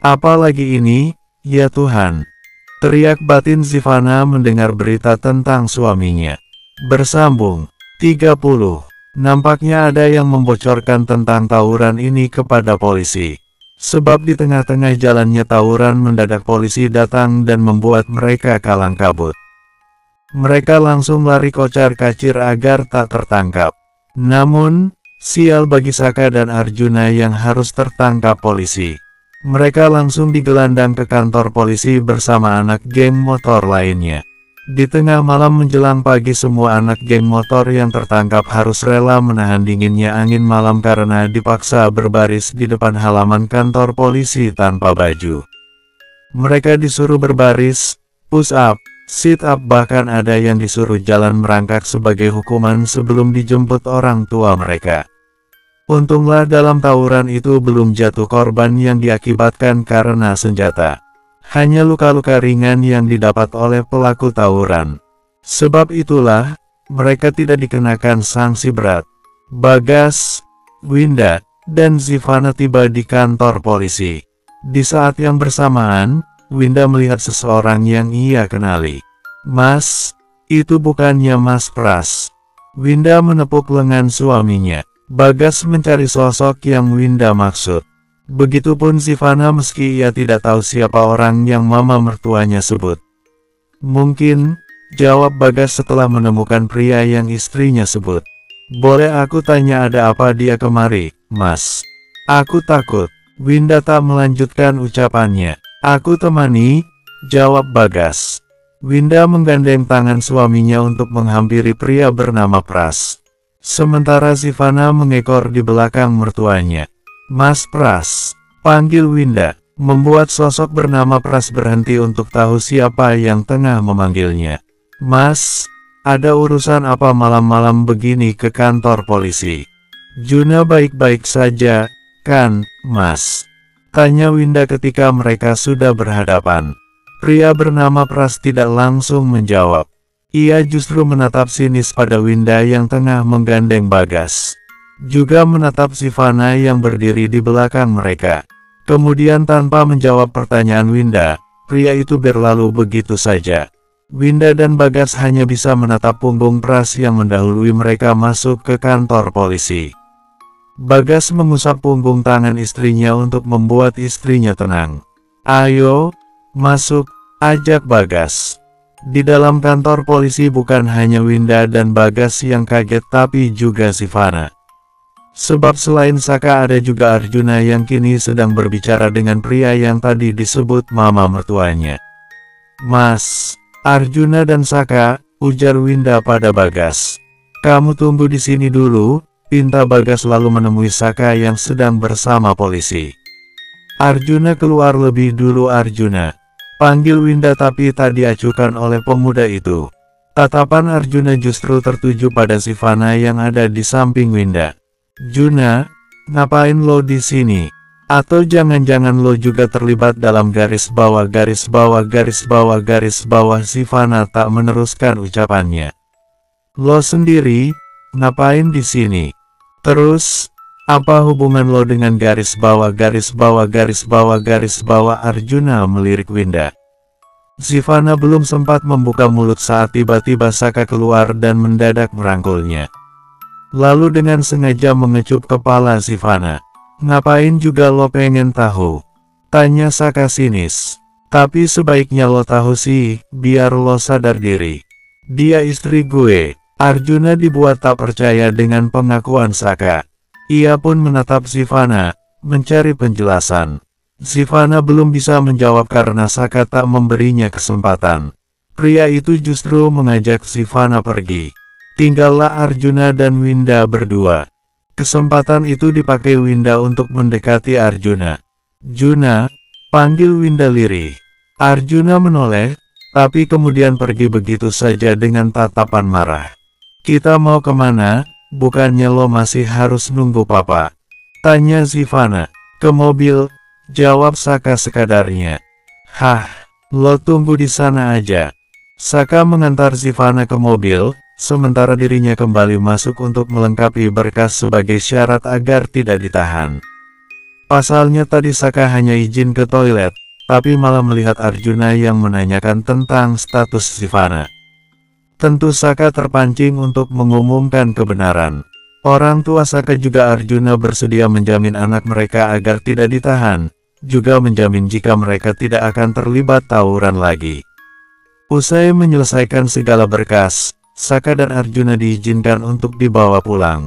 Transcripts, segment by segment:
Apalagi ini, ya Tuhan. Teriak batin Zivana mendengar berita tentang suaminya. Bersambung. 30. Nampaknya ada yang membocorkan tentang tawuran ini kepada polisi. Sebab di tengah-tengah jalannya tawuran mendadak polisi datang dan membuat mereka kalang kabut. Mereka langsung lari kocar-kacir agar tak tertangkap. Namun, sial bagi Saka dan Arjuna yang harus tertangkap polisi. Mereka langsung digelandang ke kantor polisi bersama anak geng motor lainnya. Di tengah malam menjelang pagi semua anak geng motor yang tertangkap harus rela menahan dinginnya angin malam karena dipaksa berbaris di depan halaman kantor polisi tanpa baju. Mereka disuruh berbaris, push up, sit up, bahkan ada yang disuruh jalan merangkak sebagai hukuman sebelum dijemput orang tua mereka. Untunglah dalam tawuran itu belum jatuh korban yang diakibatkan karena senjata. Hanya luka-luka ringan yang didapat oleh pelaku tawuran. Sebab itulah, mereka tidak dikenakan sanksi berat. Bagas, Winda, dan Zivana tiba di kantor polisi. Di saat yang bersamaan, Winda melihat seseorang yang ia kenali. "Mas, itu bukannya Mas Pras?" Winda menepuk lengan suaminya. Bagas mencari sosok yang Winda maksud. Begitupun Zivana meski ia tidak tahu siapa orang yang mama mertuanya sebut. "Mungkin," jawab Bagas setelah menemukan pria yang istrinya sebut. "Boleh aku tanya ada apa dia kemari, Mas?" "Aku takut." Winda tak melanjutkan ucapannya. "Aku temani," jawab Bagas. Winda menggandeng tangan suaminya untuk menghampiri pria bernama Pras. Sementara Zivana mengekor di belakang mertuanya. "Mas Pras," panggil Winda, membuat sosok bernama Pras berhenti untuk tahu siapa yang tengah memanggilnya. "Mas, ada urusan apa malam-malam begini ke kantor polisi?" "Juna baik-baik saja, kan, Mas?" tanya Winda ketika mereka sudah berhadapan. Pria bernama Pras tidak langsung menjawab. Ia justru menatap sinis pada Winda yang tengah menggandeng Bagas. Juga menatap Zivana yang berdiri di belakang mereka. Kemudian tanpa menjawab pertanyaan Winda, pria itu berlalu begitu saja. Winda dan Bagas hanya bisa menatap punggung Pras yang mendahului mereka masuk ke kantor polisi. Bagas mengusap punggung tangan istrinya untuk membuat istrinya tenang. "Ayo, masuk," ajak Bagas. Di dalam kantor polisi bukan hanya Winda dan Bagas yang kaget tapi juga Zivana. Sebab selain Saka ada juga Arjuna yang kini sedang berbicara dengan pria yang tadi disebut mama mertuanya. "Mas, Arjuna dan Saka," ujar Winda pada Bagas. "Kamu tunggu di sini dulu," pinta Bagas lalu menemui Saka yang sedang bersama polisi. "Arjuna keluar lebih dulu Arjuna," panggil Winda tapi tak diacuhkan oleh pemuda itu. Tatapan Arjuna justru tertuju pada Zivana yang ada di samping Winda. "Juna, ngapain lo di sini? Atau jangan-jangan lo juga terlibat dalam garis bawah garis bawah garis bawah garis bawah?" Zivana tak meneruskan ucapannya. "Lo sendiri, ngapain di sini? Terus, apa hubungan lo dengan garis bawah garis bawah garis bawah garis bawah?" Arjuna melirik Winda. Zivana belum sempat membuka mulut saat tiba-tiba Saka keluar dan mendadak merangkulnya. Lalu dengan sengaja mengecup kepala Zivana. "Ngapain juga lo pengen tahu?" tanya Saka sinis. "Tapi sebaiknya lo tahu sih, biar lo sadar diri. Dia istri gue." Arjuna dibuat tak percaya dengan pengakuan Saka. Ia pun menatap Zivana, mencari penjelasan. Zivana belum bisa menjawab karena Saka tak memberinya kesempatan. Pria itu justru mengajak Zivana pergi. Tinggallah Arjuna dan Winda berdua. Kesempatan itu dipakai Winda untuk mendekati Arjuna. "Juna," panggil Winda lirih. Arjuna menoleh, tapi kemudian pergi begitu saja dengan tatapan marah. "Kita mau kemana? Bukannya lo masih harus nunggu papa?" tanya Zivana. "Ke mobil," jawab Saka sekadarnya. "Hah, lo tunggu di sana aja." Saka mengantar Zivana ke mobil, sementara dirinya kembali masuk untuk melengkapi berkas sebagai syarat agar tidak ditahan. Pasalnya tadi Saka hanya izin ke toilet, tapi malah melihat Arjuna yang menanyakan tentang status Sivana. Tentu Saka terpancing untuk mengumumkan kebenaran. Orang tua Saka juga Arjuna bersedia menjamin anak mereka agar tidak ditahan, juga menjamin jika mereka tidak akan terlibat tawuran lagi. Usai menyelesaikan segala berkas, Saka dan Arjuna diizinkan untuk dibawa pulang.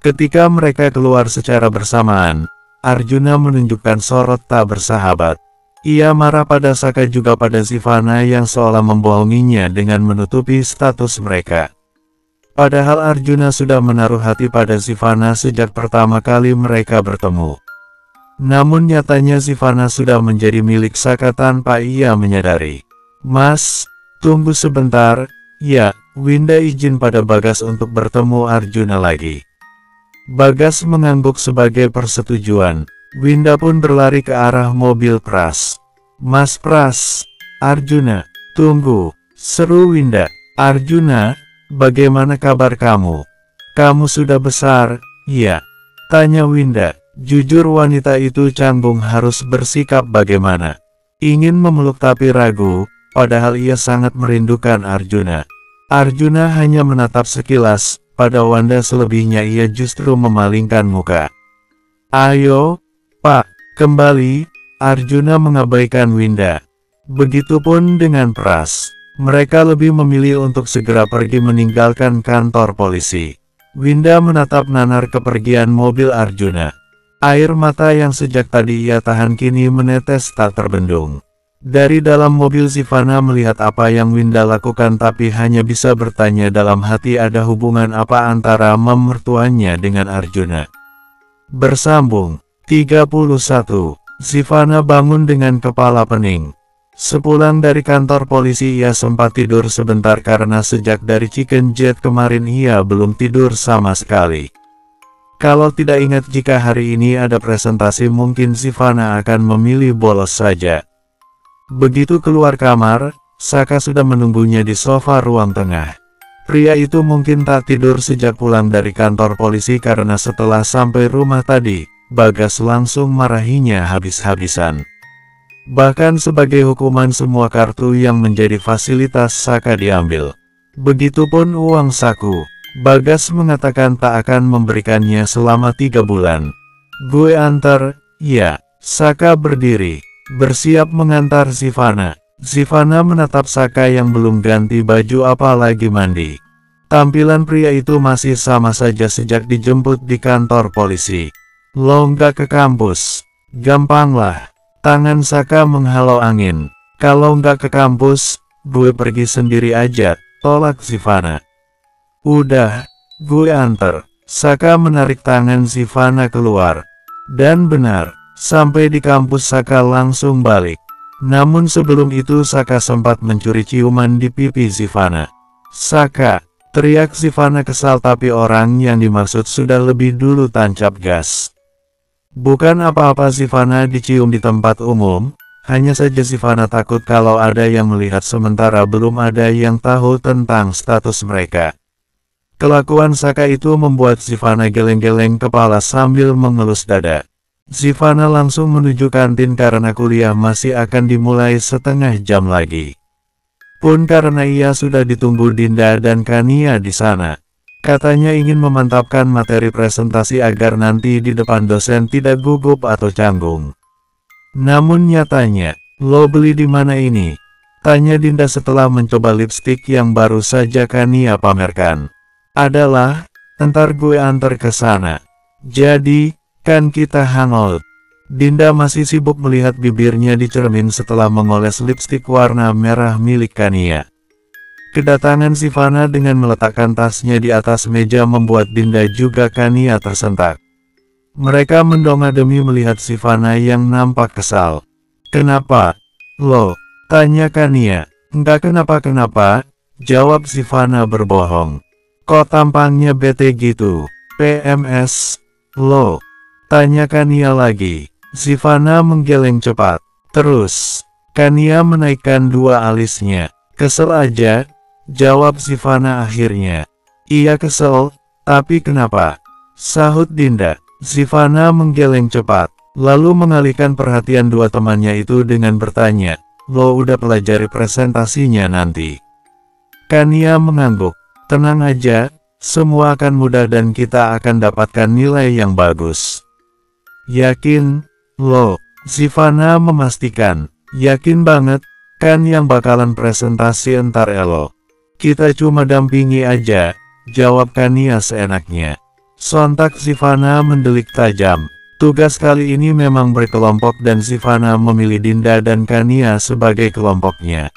Ketika mereka keluar secara bersamaan, Arjuna menunjukkan sorot tak bersahabat. Ia marah pada Saka juga pada Sivana yang seolah membohonginya dengan menutupi status mereka. Padahal Arjuna sudah menaruh hati pada Sivana sejak pertama kali mereka bertemu. Namun nyatanya Sivana sudah menjadi milik Saka tanpa ia menyadari. "Mas, tunggu sebentar." "Ya." Winda izin pada Bagas untuk bertemu Arjuna lagi. Bagas mengangguk sebagai persetujuan. Winda pun berlari ke arah mobil Pras. "Mas Pras." "Arjuna, tunggu," seru Winda. "Arjuna, bagaimana kabar kamu? Kamu sudah besar?" "Iya," tanya Winda. Jujur wanita itu canggung harus bersikap bagaimana. Ingin memeluk tapi ragu, padahal ia sangat merindukan Arjuna. Arjuna hanya menatap sekilas, pada Wanda selebihnya ia justru memalingkan muka. "Ayo, Pak, kembali." Arjuna mengabaikan Winda. Begitupun dengan Pras. Mereka lebih memilih untuk segera pergi meninggalkan kantor polisi. Winda menatap nanar kepergian mobil Arjuna. Air mata yang sejak tadi ia tahan kini menetes tak terbendung. Dari dalam mobil Sivana melihat apa yang Winda lakukan tapi hanya bisa bertanya dalam hati ada hubungan apa antara mertuanya dengan Arjuna. Bersambung 31. Sivana bangun dengan kepala pening. Sepulang dari kantor polisi ia sempat tidur sebentar karena sejak dari Chicken Jet kemarin ia belum tidur sama sekali. Kalau tidak ingat jika hari ini ada presentasi mungkin Sivana akan memilih bolos saja. Begitu keluar kamar, Saka sudah menunggunya di sofa ruang tengah. Pria itu mungkin tak tidur sejak pulang dari kantor polisi karena setelah sampai rumah tadi, Bagas langsung marahinya habis-habisan. Bahkan sebagai hukuman semua kartu yang menjadi fasilitas Saka diambil. Begitupun uang saku. Bagas mengatakan tak akan memberikannya selama 3 bulan. "Gue antar." "Ya." Saka berdiri, bersiap mengantar Sivana. Sivana menatap Saka yang belum ganti baju apalagi mandi. Tampilan pria itu masih sama saja sejak dijemput di kantor polisi. "Lo nggak ke kampus?" "Gampanglah." Tangan Saka menghalau angin. "Kalau nggak ke kampus, gue pergi sendiri aja," tolak Sivana. "Udah, gue antar." Saka menarik tangan Sivana keluar. Dan benar, sampai di kampus Saka langsung balik. Namun sebelum itu Saka sempat mencuri ciuman di pipi Sivana. "Saka!" teriak Sivana kesal tapi orang yang dimaksud sudah lebih dulu tancap gas. Bukan apa-apa Sivana dicium di tempat umum, hanya saja Sivana takut kalau ada yang melihat sementara belum ada yang tahu tentang status mereka. Kelakuan Saka itu membuat Sivana geleng-geleng kepala sambil mengelus dada. Sivana langsung menuju kantin karena kuliah masih akan dimulai setengah jam lagi. Pun karena ia sudah ditunggu Dinda dan Kania di sana. Katanya ingin memantapkan materi presentasi agar nanti di depan dosen tidak gugup atau canggung. Namun nyatanya, "Lo beli di mana ini?" tanya Dinda setelah mencoba lipstik yang baru saja Kania pamerkan. "Adalah, ntar gue antar ke sana. Jadi, kan kita hangout." Dinda masih sibuk melihat bibirnya di cermin setelah mengoles lipstik warna merah milik Kania. Kedatangan Sivana dengan meletakkan tasnya di atas meja membuat Dinda juga Kania tersentak. Mereka mendongak demi melihat Sivana yang nampak kesal. "Kenapa?" "Lo?" tanya Kania. "Enggak kenapa-kenapa," jawab Sivana berbohong. "Kok tampangnya bete gitu?" "PMS." "Lo?" tanya Kania lagi. Sivana menggeleng cepat. "Terus?" Kania menaikkan dua alisnya. "Kesel aja," jawab Sivana akhirnya. "Iya kesel, tapi kenapa?" sahut Dinda. Sivana menggeleng cepat. Lalu mengalihkan perhatian dua temannya itu dengan bertanya, "Lo udah pelajari presentasinya nanti?" Kania mengangguk, "Tenang aja, semua akan mudah dan kita akan dapatkan nilai yang bagus." "Yakin, lo?" Sivana memastikan. "Yakin banget, kan yang bakalan presentasi entar elo. Kita cuma dampingi aja," jawab Kania seenaknya. Sontak Sivana mendelik tajam. Tugas kali ini memang berkelompok dan Sivana memilih Dinda dan Kania sebagai kelompoknya.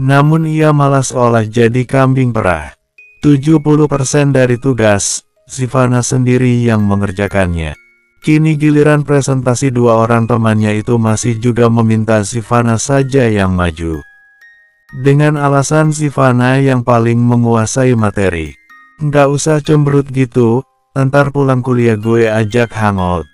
Namun ia malah seolah jadi kambing perah. 70% dari tugas, Sivana sendiri yang mengerjakannya. Kini giliran presentasi dua orang temannya itu masih juga meminta Sivana saja yang maju. Dengan alasan Sivana yang paling menguasai materi. "Nggak usah cemberut gitu, ntar pulang kuliah gue ajak hangout.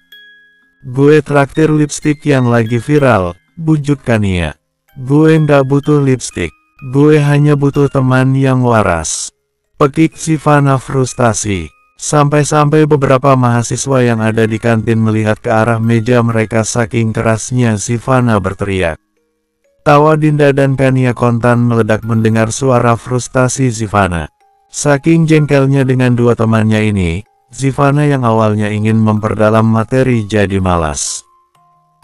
Gue traktir lipstik yang lagi viral," bujuk Kania. "Gue nggak butuh lipstik, gue hanya butuh teman yang waras," pekik Sivana frustasi. Sampai-sampai beberapa mahasiswa yang ada di kantin melihat ke arah meja mereka saking kerasnya Sivana berteriak. Tawa Dinda dan Kania kontan meledak mendengar suara frustasi Sivana. Saking jengkelnya dengan dua temannya ini, Sivana yang awalnya ingin memperdalam materi jadi malas.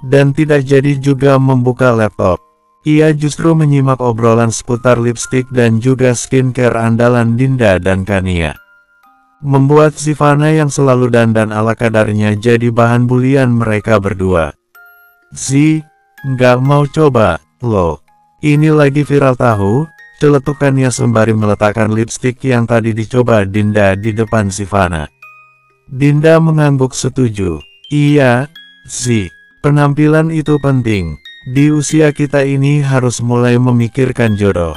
Dan tidak jadi juga membuka laptop. Ia justru menyimak obrolan seputar lipstik dan juga skincare andalan Dinda dan Kania. Membuat Sivana yang selalu dandan ala kadarnya jadi bahan bulian mereka berdua. Nggak mau coba, lo? Ini lagi viral tahu," celetukannya sembari meletakkan lipstik yang tadi dicoba Dinda di depan Sivana. Dinda mengangguk setuju. "Iya, penampilan itu penting. Di usia kita ini harus mulai memikirkan jodoh.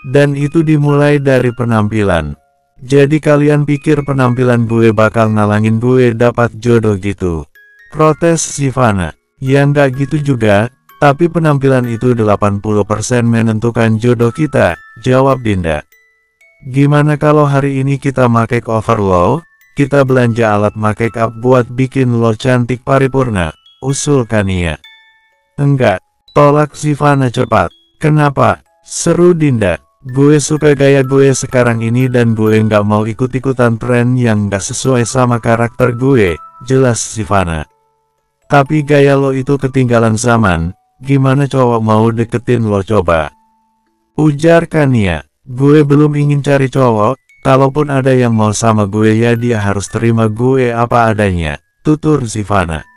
Dan itu dimulai dari penampilan. Jadi kalian pikir penampilan gue bakal ngalangin gue dapat jodoh gitu?" protes Sivana. "Ya nggak gitu juga, tapi penampilan itu 80% menentukan jodoh kita," jawab Dinda. "Gimana kalau hari ini kita make over lo? Kita belanja alat make up buat bikin lo cantik paripurna," usul Kania. "Enggak," tolak Sivana cepat. "Kenapa?" seru Dinda. "Gue suka gaya gue sekarang ini dan gue nggak mau ikut-ikutan tren yang nggak sesuai sama karakter gue," jelas Sivana. "Tapi gaya lo itu ketinggalan zaman, gimana cowok mau deketin lo coba?" ujar Kania. "Gue belum ingin cari cowok, kalaupun ada yang mau sama gue ya dia harus terima gue apa adanya," tutur Sivana.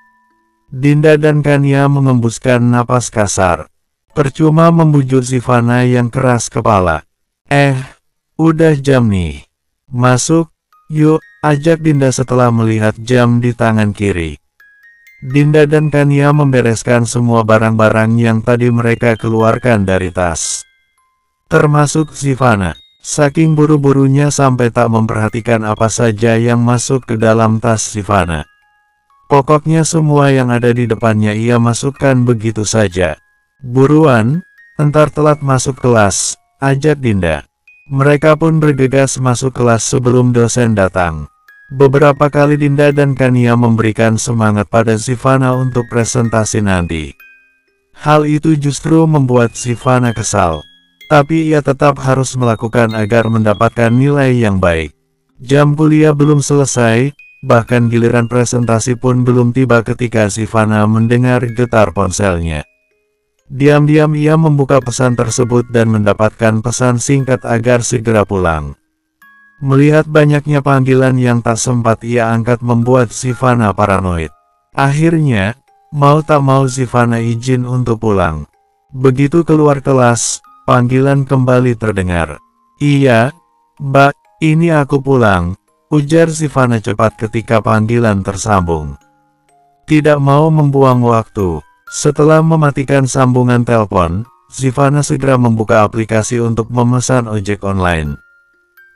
Dinda dan Kania mengembuskan napas kasar. Percuma membujuk Sivana yang keras kepala. Udah jam nih. Masuk, yuk," ajak Dinda setelah melihat jam di tangan kiri. Dinda dan Kania membereskan semua barang-barang yang tadi mereka keluarkan dari tas. Termasuk Sivana. Saking buru-burunya sampai tak memperhatikan apa saja yang masuk ke dalam tas Sivana. Pokoknya semua yang ada di depannya ia masukkan begitu saja. "Buruan, entar telat masuk kelas," ajak Dinda. Mereka pun bergegas masuk kelas sebelum dosen datang. Beberapa kali Dinda dan Kania memberikan semangat pada Sivana untuk presentasi nanti. Hal itu justru membuat Sivana kesal. Tapi ia tetap harus melakukan agar mendapatkan nilai yang baik. Jam kuliah belum selesai, bahkan giliran presentasi pun belum tiba ketika Sivana mendengar getar ponselnya. Diam-diam ia membuka pesan tersebut dan mendapatkan pesan singkat agar segera pulang. Melihat banyaknya panggilan yang tak sempat ia angkat membuat Sivana paranoid. Akhirnya, mau tak mau Sivana izin untuk pulang. Begitu keluar kelas, panggilan kembali terdengar. "Iya, Mbak, ini aku pulang," ujar Sivana cepat ketika panggilan tersambung. Tidak mau membuang waktu. Setelah mematikan sambungan telepon, Sivana segera membuka aplikasi untuk memesan ojek online.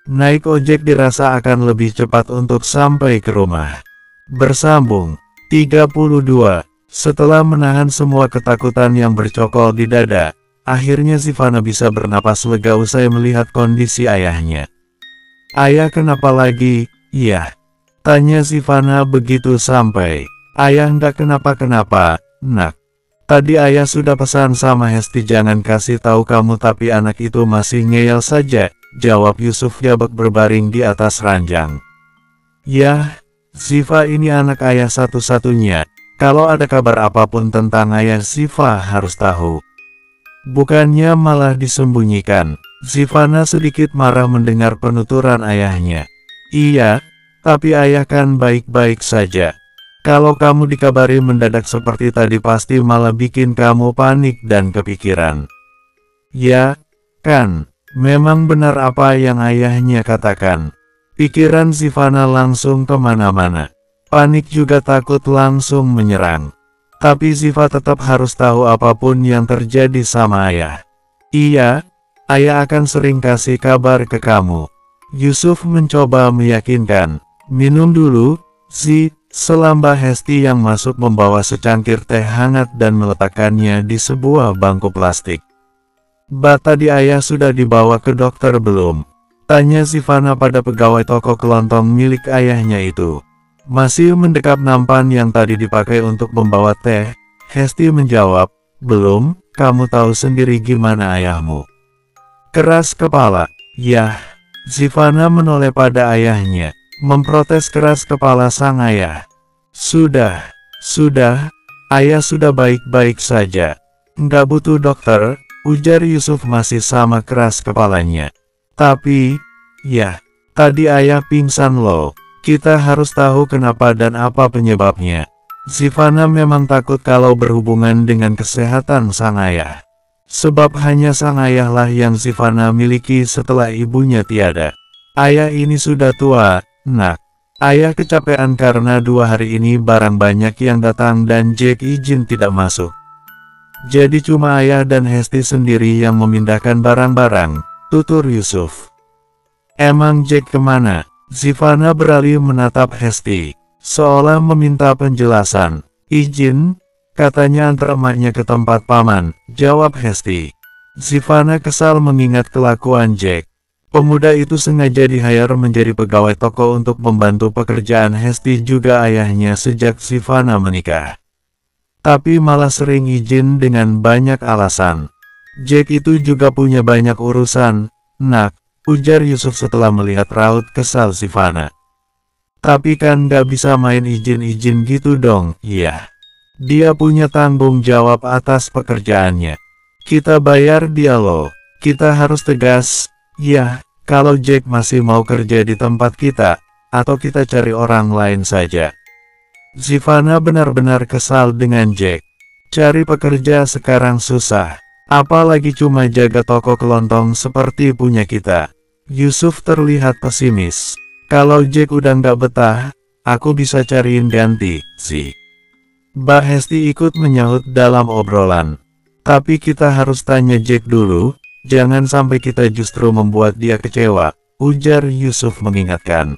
Naik ojek dirasa akan lebih cepat untuk sampai ke rumah. Bersambung. 32. Setelah menahan semua ketakutan yang bercokol di dada, akhirnya Sivana bisa bernapas lega usai melihat kondisi ayahnya. "Ayah kenapa lagi?" "Iya," tanya Sivana begitu sampai. Ayah nggak kenapa-kenapa, nak. Tadi ayah sudah pesan sama Hesti jangan kasih tahu kamu tapi anak itu masih ngeyel saja, jawab Yusuf Yabek berbaring di atas ranjang. Yah, Ziva ini anak ayah satu-satunya, kalau ada kabar apapun tentang ayah Ziva harus tahu. Bukannya malah disembunyikan, Zivana sedikit marah mendengar penuturan ayahnya. Iya, tapi ayah kan baik-baik saja. Kalau kamu dikabari mendadak seperti tadi pasti malah bikin kamu panik dan kepikiran. Ya, kan, memang benar apa yang ayahnya katakan. Pikiran Zivana langsung kemana-mana. Panik juga takut langsung menyerang. Tapi Ziva tetap harus tahu apapun yang terjadi sama ayah. Iya, ayah akan sering kasih kabar ke kamu. Yusuf mencoba meyakinkan. Minum dulu, selamba Hesti yang masuk membawa secangkir teh hangat dan meletakkannya di sebuah bangku plastik. Tadi ayah sudah dibawa ke dokter belum? Tanya Zivana pada pegawai toko kelontong milik ayahnya itu. Masih mendekap nampan yang tadi dipakai untuk membawa teh, Hesti menjawab, belum, kamu tahu sendiri gimana ayahmu. Keras kepala, yah, Zivana menoleh pada ayahnya. Memprotes keras kepala sang ayah. Sudah, ayah sudah baik-baik saja. Nggak butuh dokter, ujar Yusuf masih sama keras kepalanya. Tapi, ya, tadi ayah pingsan loh. Kita harus tahu kenapa dan apa penyebabnya. Zivana memang takut kalau berhubungan dengan kesehatan sang ayah. Sebab hanya sang ayahlah yang Zivana miliki setelah ibunya tiada. Ayah ini sudah tua. Nak, ayah kecapean karena 2 hari ini barang banyak yang datang dan Jack izin tidak masuk. Jadi cuma ayah dan Hesti sendiri yang memindahkan barang-barang, tutur Yusuf. Emang Jack kemana? Zivana beralih menatap Hesti, seolah meminta penjelasan. Izin, katanya antar emaknya ke tempat paman, jawab Hesti. Zivana kesal mengingat kelakuan Jack. Pemuda itu sengaja di-hire menjadi pegawai toko untuk membantu pekerjaan Hesti juga ayahnya sejak Zivana menikah. Tapi malah sering izin dengan banyak alasan. Jack itu juga punya banyak urusan, nak, ujar Yusuf setelah melihat raut kesal Zivana. Tapi kan gak bisa main izin-izin gitu dong, iya. Dia punya tanggung jawab atas pekerjaannya. Kita bayar dia loh, kita harus tegas. Ya, kalau Jack masih mau kerja di tempat kita, atau kita cari orang lain saja. Zivana benar-benar kesal dengan Jack. Cari pekerja sekarang susah, apalagi cuma jaga toko kelontong seperti punya kita. Yusuf terlihat pesimis. Kalau Jack udah nggak betah, aku bisa cariin ganti, sih. Mbak Hesti ikut menyahut dalam obrolan. Tapi kita harus tanya Jack dulu. Jangan sampai kita justru membuat dia kecewa, ujar Yusuf mengingatkan.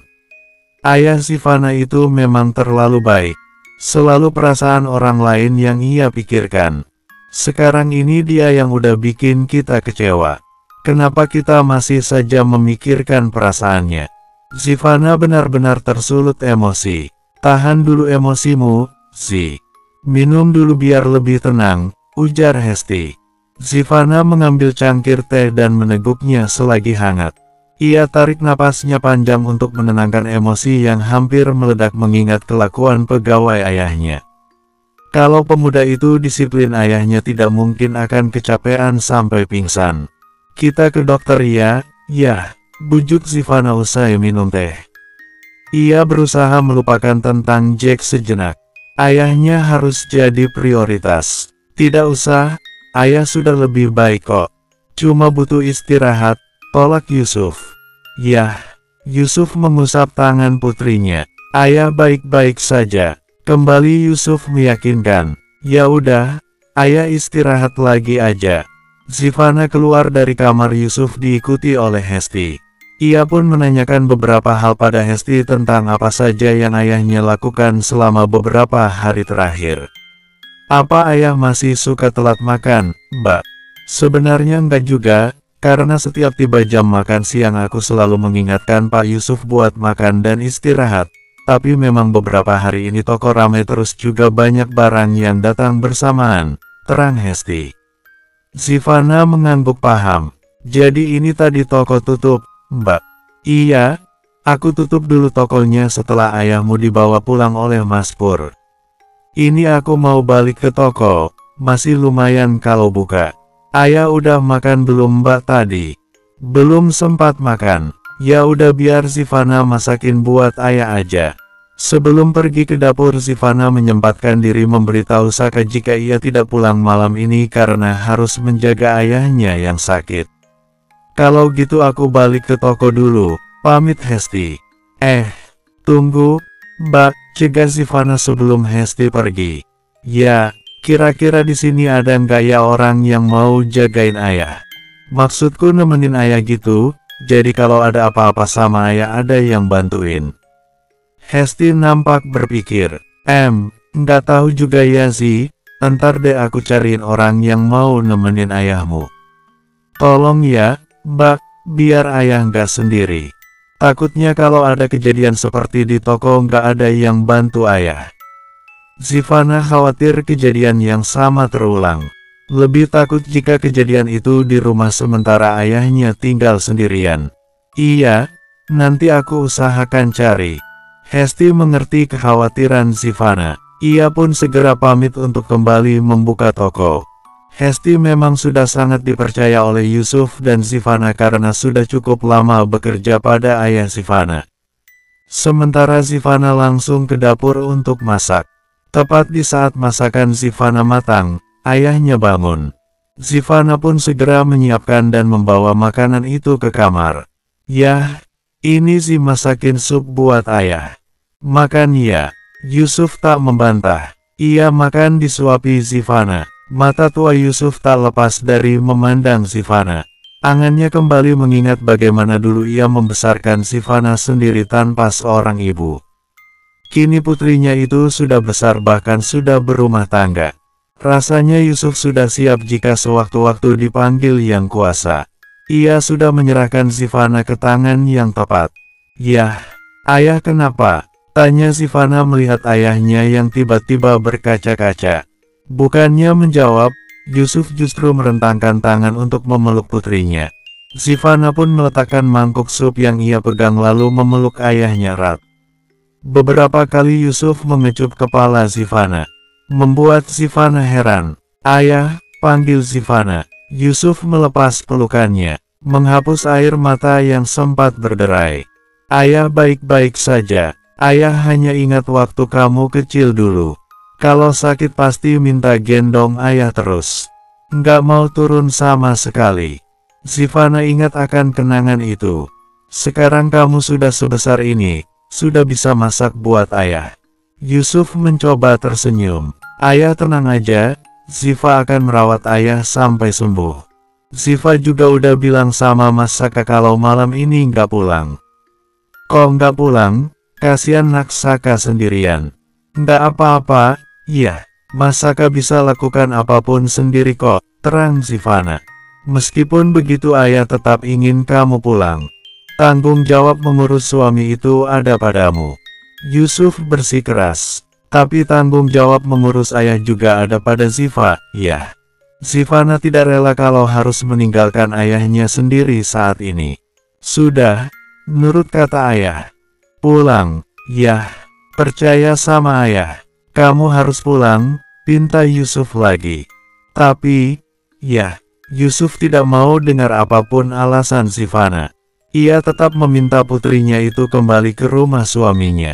Ayah Zivana itu memang terlalu baik. Selalu perasaan orang lain yang ia pikirkan. Sekarang ini dia yang udah bikin kita kecewa. Kenapa kita masih saja memikirkan perasaannya? Zivana benar-benar tersulut emosi. Tahan dulu emosimu, minum dulu biar lebih tenang, ujar Hesti. Zivana mengambil cangkir teh dan meneguknya selagi hangat. Ia tarik napasnya panjang untuk menenangkan emosi yang hampir meledak mengingat kelakuan pegawai ayahnya. Kalau pemuda itu disiplin ayahnya tidak mungkin akan kecapean sampai pingsan. Kita ke dokter ya, bujuk Zivana usai minum teh. Ia berusaha melupakan tentang Jack sejenak. Ayahnya harus jadi prioritas. Tidak usah. Ayah sudah lebih baik kok. Cuma butuh istirahat, tolak Yusuf. Yah, Yusuf mengusap tangan putrinya. Ayah baik-baik saja. Kembali Yusuf meyakinkan. Ya udah, ayah istirahat lagi aja. Zivana keluar dari kamar Yusuf diikuti oleh Hesti. Ia pun menanyakan beberapa hal pada Hesti tentang apa saja yang ayahnya lakukan selama beberapa hari terakhir. Apa ayah masih suka telat makan, Mbak? Sebenarnya enggak juga, karena setiap tiba jam makan siang aku selalu mengingatkan Pak Yusuf buat makan dan istirahat, tapi memang beberapa hari ini toko ramai terus juga banyak barang yang datang bersamaan, terang Hesti. Zivanna mengangguk paham. Jadi ini tadi toko tutup, Mbak? Iya, aku tutup dulu tokonya setelah ayahmu dibawa pulang oleh Mas Pur. Ini aku mau balik ke toko, masih lumayan kalau buka. Ayah udah makan belum Mbak tadi? Belum sempat makan. Ya udah biar Zivanna masakin buat ayah aja. Sebelum pergi ke dapur, Zivanna menyempatkan diri memberitahu Saka jika ia tidak pulang malam ini karena harus menjaga ayahnya yang sakit. Kalau gitu aku balik ke toko dulu, pamit Hesti. Tunggu, Mbak, cegah Zivanna sebelum Hesti pergi. Ya, kira-kira di sini ada nggak ya orang yang mau jagain ayah? Maksudku nemenin ayah gitu. Jadi kalau ada apa-apa sama ayah ada yang bantuin. Hesti nampak berpikir, nggak tahu juga ya sih, ntar deh aku cariin orang yang mau nemenin ayahmu. Tolong ya, Mbak, biar ayah nggak sendiri. Takutnya kalau ada kejadian seperti di toko nggak ada yang bantu ayah. Zivanna khawatir kejadian yang sama terulang. Lebih takut jika kejadian itu di rumah sementara ayahnya tinggal sendirian. Iya, nanti aku usahakan cari. Hesti mengerti kekhawatiran Zivanna. Ia pun segera pamit untuk kembali membuka toko. Hesti memang sudah sangat dipercaya oleh Yusuf dan Zivanna karena sudah cukup lama bekerja pada ayah Zivanna. Sementara Zivanna langsung ke dapur untuk masak. Tepat di saat masakan Zivanna matang, ayahnya bangun. Zivanna pun segera menyiapkan dan membawa makanan itu ke kamar. Yah, ini sih masakin sup buat ayah. Makan ya. Yusuf tak membantah. Ia makan disuapi Zivanna. Mata tua Yusuf tak lepas dari memandang Zivanna. Angannya kembali mengingat bagaimana dulu ia membesarkan Zivanna sendiri tanpa seorang ibu. Kini putrinya itu sudah besar bahkan sudah berumah tangga. Rasanya Yusuf sudah siap jika sewaktu-waktu dipanggil Yang Kuasa. Ia sudah menyerahkan Zivanna ke tangan yang tepat. Yah, ayah kenapa? Tanya Zivanna melihat ayahnya yang tiba-tiba berkaca-kaca. Bukannya menjawab, Yusuf justru merentangkan tangan untuk memeluk putrinya. Zivanna pun meletakkan mangkuk sup yang ia pegang lalu memeluk ayahnya erat. Beberapa kali Yusuf mengecup kepala Zivanna. Membuat Zivanna heran. Ayah, panggil Zivanna. Yusuf melepas pelukannya, menghapus air mata yang sempat berderai. Ayah baik-baik saja. Ayah hanya ingat waktu kamu kecil dulu. Kalau sakit pasti minta gendong ayah terus. Nggak mau turun sama sekali. Zivanna ingat akan kenangan itu. Sekarang kamu sudah sebesar ini, sudah bisa masak buat ayah. Yusuf mencoba tersenyum. Ayah tenang aja, Ziva akan merawat ayah sampai sembuh. Ziva juga udah bilang sama Mas Saka kalau malam ini nggak pulang. Kok nggak pulang? Kasian Nak Saka sendirian. Nggak apa-apa, iya, Mas Saka bisa lakukan apapun sendiri kok, terang Zivanna. Meskipun begitu ayah tetap ingin kamu pulang. Tanggung jawab mengurus suami itu ada padamu. Yusuf bersikeras. Tapi tanggung jawab mengurus ayah juga ada pada Ziva, ya. Zivanna tidak rela kalau harus meninggalkan ayahnya sendiri saat ini. Sudah, menurut kata ayah. Pulang, ya. Percaya sama ayah. Kamu harus pulang, pinta Yusuf lagi. Tapi, ya, Yusuf tidak mau dengar apapun alasan Zivanna. Ia tetap meminta putrinya itu kembali ke rumah suaminya.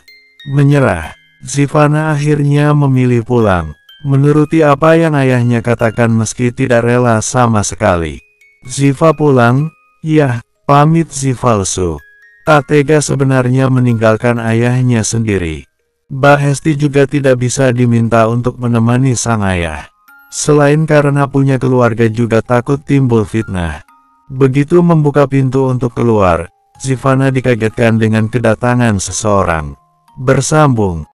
Menyerah, Zivanna akhirnya memilih pulang. Menuruti apa yang ayahnya katakan meski tidak rela sama sekali. Ziva pulang, ya, pamit Zivalsu. Tak tega sebenarnya meninggalkan ayahnya sendiri. Mbak Hesti juga tidak bisa diminta untuk menemani sang ayah. Selain karena punya keluarga juga takut timbul fitnah. Begitu membuka pintu untuk keluar, Zivanna dikagetkan dengan kedatangan seseorang. Bersambung.